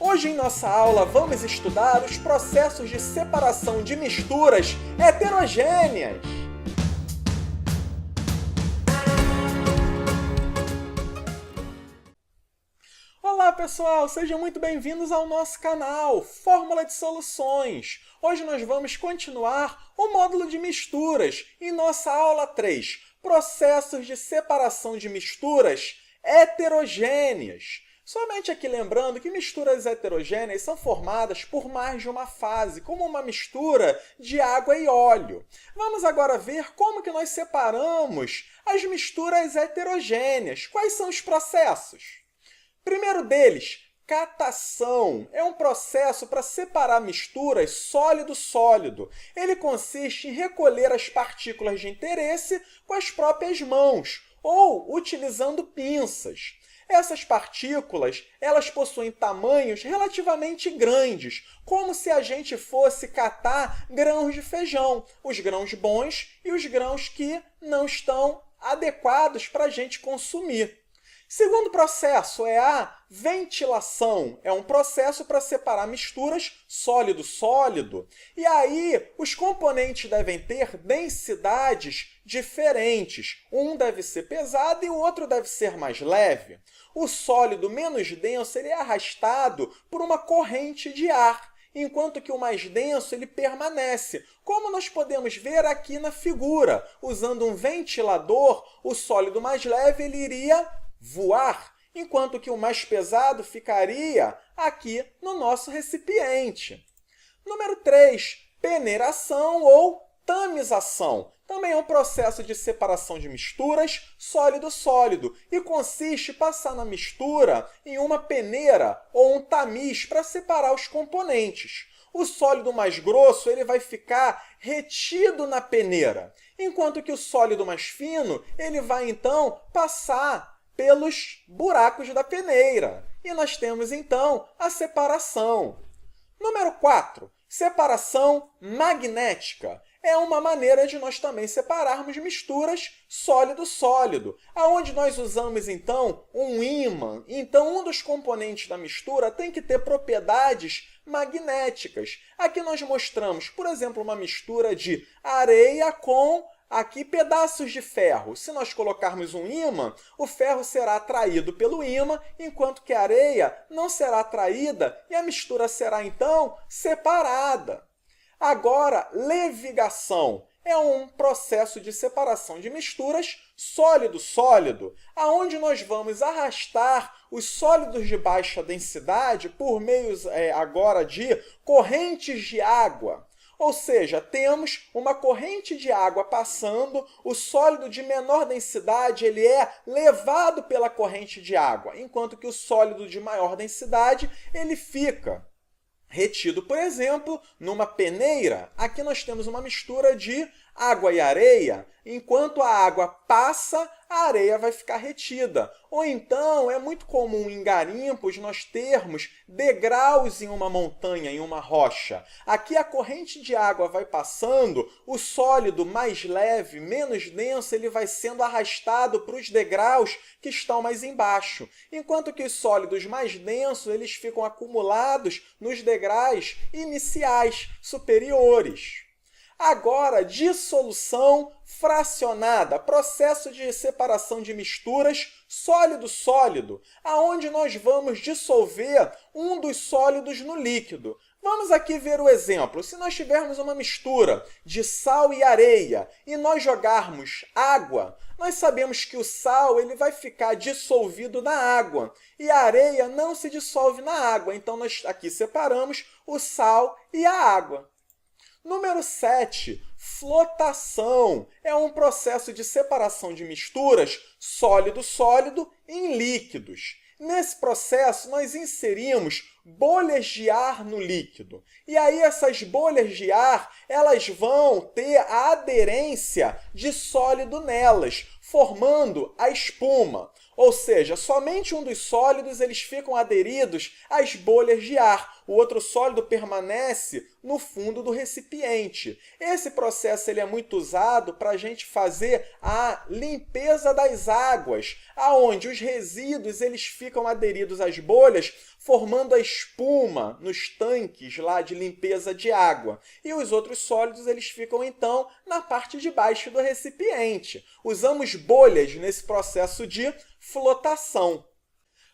Hoje em nossa aula vamos estudar os processos de separação de misturas heterogêneas. Olá pessoal, sejam muito bem-vindos ao nosso canal Fórmula de Soluções. Hoje nós vamos continuar o módulo de misturas em nossa aula 3, processos de separação de misturas heterogêneas. Somente aqui lembrando que misturas heterogêneas são formadas por mais de uma fase, como uma mistura de água e óleo. Vamos agora ver como que nós separamos as misturas heterogêneas. Quais são os processos? Primeiro deles, catação. É um processo para separar misturas sólido-sólido. Ele consiste em recolher as partículas de interesse com as próprias mãos ou utilizando pinças. Essas partículas, elas possuem tamanhos relativamente grandes, como se a gente fosse catar grãos de feijão, os grãos bons e os grãos que não estão adequados para a gente consumir. Segundo processo é a ventilação. É um processo para separar misturas sólido-sólido. E aí, os componentes devem ter densidades diferentes. Um deve ser pesado e o outro deve ser mais leve. O sólido menos denso ele é arrastado por uma corrente de ar, enquanto que o mais denso ele permanece. Como nós podemos ver aqui na figura, usando um ventilador, o sólido mais leve ele iria voar, enquanto que o mais pesado ficaria aqui no nosso recipiente. Número 3, peneiração ou tamização. Também é um processo de separação de misturas sólido-sólido e consiste em passar na mistura em uma peneira ou um tamiz para separar os componentes. O sólido mais grosso ele vai ficar retido na peneira, enquanto que o sólido mais fino ele vai então passar pelos buracos da peneira. E nós temos, então, a separação. Número 4, separação magnética. É uma maneira de nós também separarmos misturas sólido-sólido, aonde nós usamos, então, um ímã. Então, um dos componentes da mistura tem que ter propriedades magnéticas. Aqui nós mostramos, por exemplo, uma mistura de areia com aqui pedaços de ferro. Se nós colocarmos um ímã, o ferro será atraído pelo ímã, enquanto que a areia não será atraída e a mistura será, então, separada. Agora, levigação. É um processo de separação de misturas sólido-sólido, aonde nós vamos arrastar os sólidos de baixa densidade por meio agora de correntes de água. Ou seja, temos uma corrente de água passando, o sólido de menor densidade ele é levado pela corrente de água, enquanto que o sólido de maior densidade ele fica retido, por exemplo, numa peneira. Aqui nós temos uma mistura de água e areia. Enquanto a água passa, a areia vai ficar retida. Ou então, é muito comum em garimpos nós termos degraus em uma montanha, em uma rocha. Aqui a corrente de água vai passando, o sólido mais leve, menos denso, ele vai sendo arrastado para os degraus que estão mais embaixo. Enquanto que os sólidos mais densos, eles ficam acumulados nos degraus iniciais, superiores. Agora, dissolução fracionada, processo de separação de misturas sólido-sólido, aonde nós vamos dissolver um dos sólidos no líquido. Vamos aqui ver o exemplo. Se nós tivermos uma mistura de sal e areia e nós jogarmos água, nós sabemos que o sal ele vai ficar dissolvido na água e a areia não se dissolve na água. Então, nós aqui separamos o sal e a água. Número 7, flotação. É um processo de separação de misturas sólido-sólido em líquidos. Nesse processo, nós inserimos bolhas de ar no líquido. E aí, essas bolhas de ar, elas vão ter a aderência de sólido nelas, formando a espuma. Ou seja, somente um dos sólidos eles ficam aderidos às bolhas de ar. O outro sólido permanece no fundo do recipiente. Esse processo ele é muito usado para a gente fazer a limpeza das águas, aonde os resíduos eles ficam aderidos às bolhas, formando a espuma nos tanques lá de limpeza de água. E os outros sólidos eles ficam, então, na parte de baixo do recipiente. Usamos bolhas nesse processo de flotação.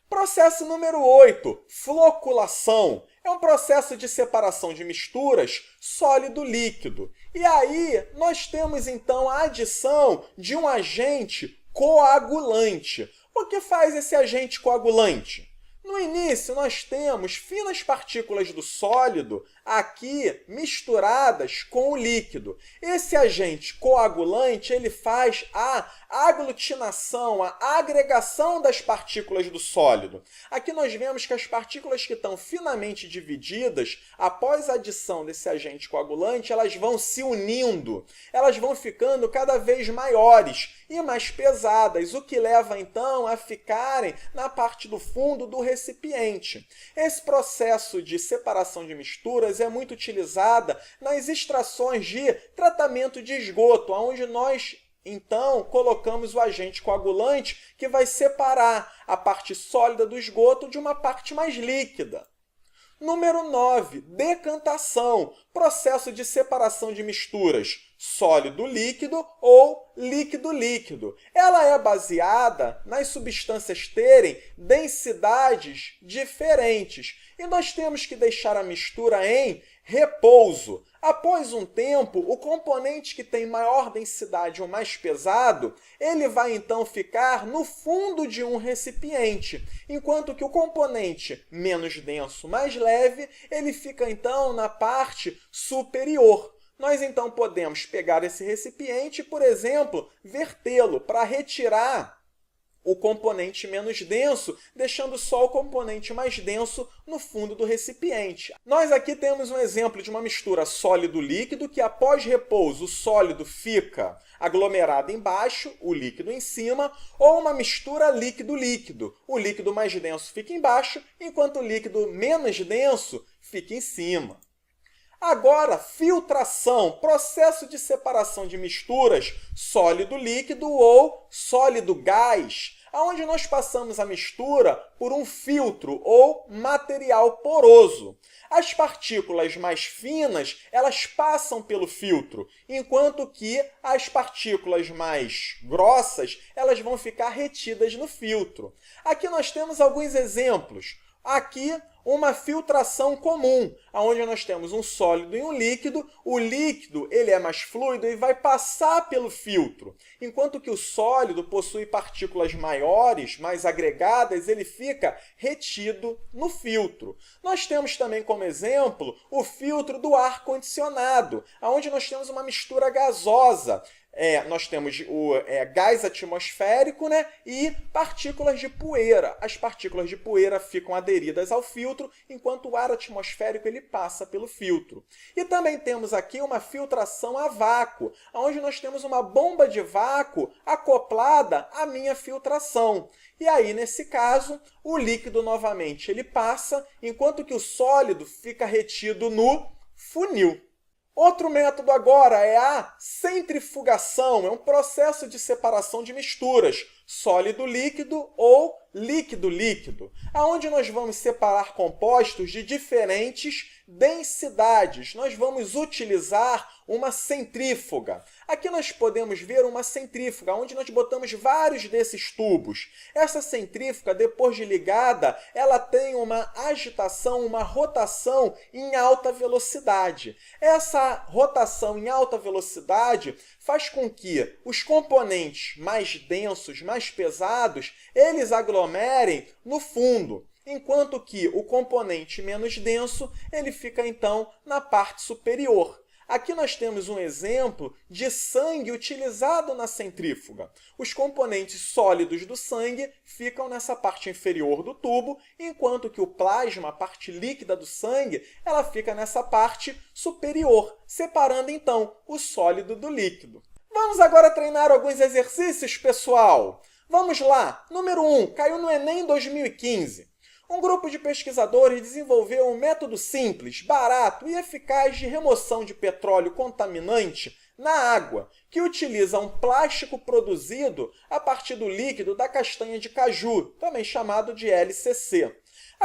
Processo número 8, floculação. É um processo de separação de misturas sólido-líquido. E aí nós temos, então, a adição de um agente coagulante. O que faz esse agente coagulante? No início, nós temos finas partículas do sólido aqui misturadas com o líquido. Esse agente coagulante ele faz a aglutinação, a agregação das partículas do sólido. Aqui nós vemos que as partículas que estão finamente divididas, após a adição desse agente coagulante, elas vão se unindo, elas vão ficando cada vez maiores e mais pesadas, o que leva então a ficarem na parte do fundo do recipiente. Esse processo de separação de misturas é muito utilizada nas extrações de tratamento de esgoto, onde nós então colocamos o agente coagulante que vai separar a parte sólida do esgoto de uma parte mais líquida. Número 9, decantação, processo de separação de misturas sólido-líquido ou líquido-líquido. Ela é baseada nas substâncias terem densidades diferentes e nós temos que deixar a mistura em repouso. Após um tempo, o componente que tem maior densidade ou mais pesado, ele vai então ficar no fundo de um recipiente, enquanto que o componente menos denso, mais leve, ele fica então na parte superior. Nós então podemos pegar esse recipiente e, por exemplo, vertê-lo para retirar o componente menos denso, deixando só o componente mais denso no fundo do recipiente. Nós aqui temos um exemplo de uma mistura sólido-líquido, que após repouso o sólido fica aglomerado embaixo, o líquido em cima, ou uma mistura líquido-líquido. O líquido mais denso fica embaixo, enquanto o líquido menos denso fica em cima. Agora, filtração, processo de separação de misturas sólido-líquido ou sólido-gás, onde nós passamos a mistura por um filtro ou material poroso. As partículas mais finas, elas passam pelo filtro, enquanto que as partículas mais grossas, elas vão ficar retidas no filtro. Aqui nós temos alguns exemplos. Aqui, uma filtração comum, onde nós temos um sólido e um líquido. O líquido ele é mais fluido e vai passar pelo filtro, enquanto que o sólido possui partículas maiores, mais agregadas, ele fica retido no filtro. Nós temos também como exemplo o filtro do ar-condicionado, onde nós temos uma mistura gasosa. Nós temos o gás atmosférico, né, e partículas de poeira. As partículas de poeira ficam aderidas ao filtro, enquanto o ar atmosférico ele passa pelo filtro. E também temos aqui uma filtração a vácuo, onde nós temos uma bomba de vácuo acoplada à minha filtração. E aí, nesse caso, o líquido novamente ele passa, enquanto que o sólido fica retido no funil. Outro método agora é a centrifugação, é um processo de separação de misturas, sólido-líquido ou líquido-líquido, aonde nós vamos separar compostos de diferentes densidades. Nós vamos utilizar uma centrífuga. Aqui nós podemos ver uma centrífuga, onde nós botamos vários desses tubos. Essa centrífuga, depois de ligada, ela tem uma agitação, uma rotação em alta velocidade. Essa rotação em alta velocidade faz com que os componentes mais densos, mais pesados, eles aglomerem no fundo, enquanto que o componente menos denso, ele fica então na parte superior. Aqui nós temos um exemplo de sangue utilizado na centrífuga. Os componentes sólidos do sangue ficam nessa parte inferior do tubo, enquanto que o plasma, a parte líquida do sangue, ela fica nessa parte superior, separando então o sólido do líquido. Vamos agora treinar alguns exercícios, pessoal? Vamos lá! Número 1, caiu no Enem 2015. Um grupo de pesquisadores desenvolveu um método simples, barato e eficaz de remoção de petróleo contaminante na água, que utiliza um plástico produzido a partir do líquido da castanha de caju, também chamado de LCC.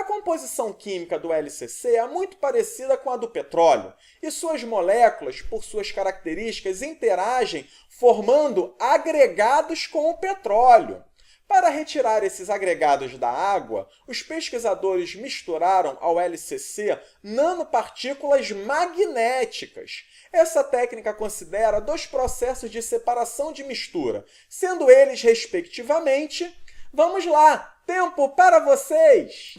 A composição química do LCC é muito parecida com a do petróleo, e suas moléculas, por suas características, interagem formando agregados com o petróleo. Para retirar esses agregados da água, os pesquisadores misturaram ao LCC nanopartículas magnéticas. Essa técnica considera dois processos de separação de mistura, sendo eles, respectivamente... Vamos lá! Tempo para vocês!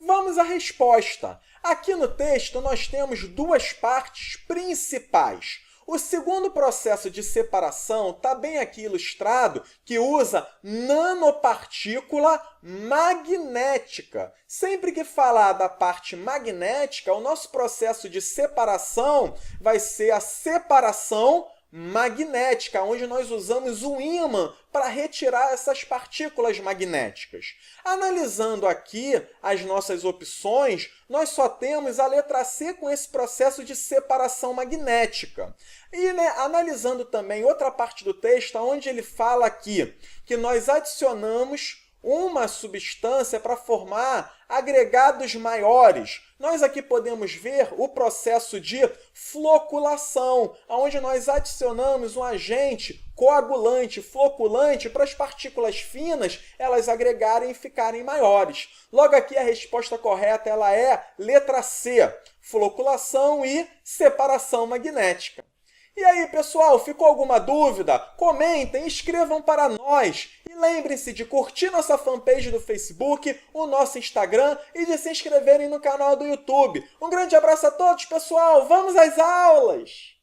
Vamos à resposta. Aqui no texto nós temos duas partes principais. O segundo processo de separação está bem aqui ilustrado, que usa nanopartícula magnética. Sempre que falar da parte magnética, o nosso processo de separação vai ser a separação magnética, onde nós usamos o ímã para retirar essas partículas magnéticas. Analisando aqui as nossas opções, nós só temos a letra C com esse processo de separação magnética. E analisando também outra parte do texto, onde ele fala aqui que nós adicionamos uma substância para formar agregados maiores. Nós aqui podemos ver o processo de floculação, onde nós adicionamos um agente coagulante, floculante, para as partículas finas elas agregarem e ficarem maiores. Logo aqui a resposta correta ela é letra C, floculação e separação magnética. E aí, pessoal, ficou alguma dúvida? Comentem, escrevam para nós. E lembrem-se de curtir nossa fanpage do Facebook, o nosso Instagram e de se inscreverem no canal do YouTube. Um grande abraço a todos, pessoal! Vamos às aulas!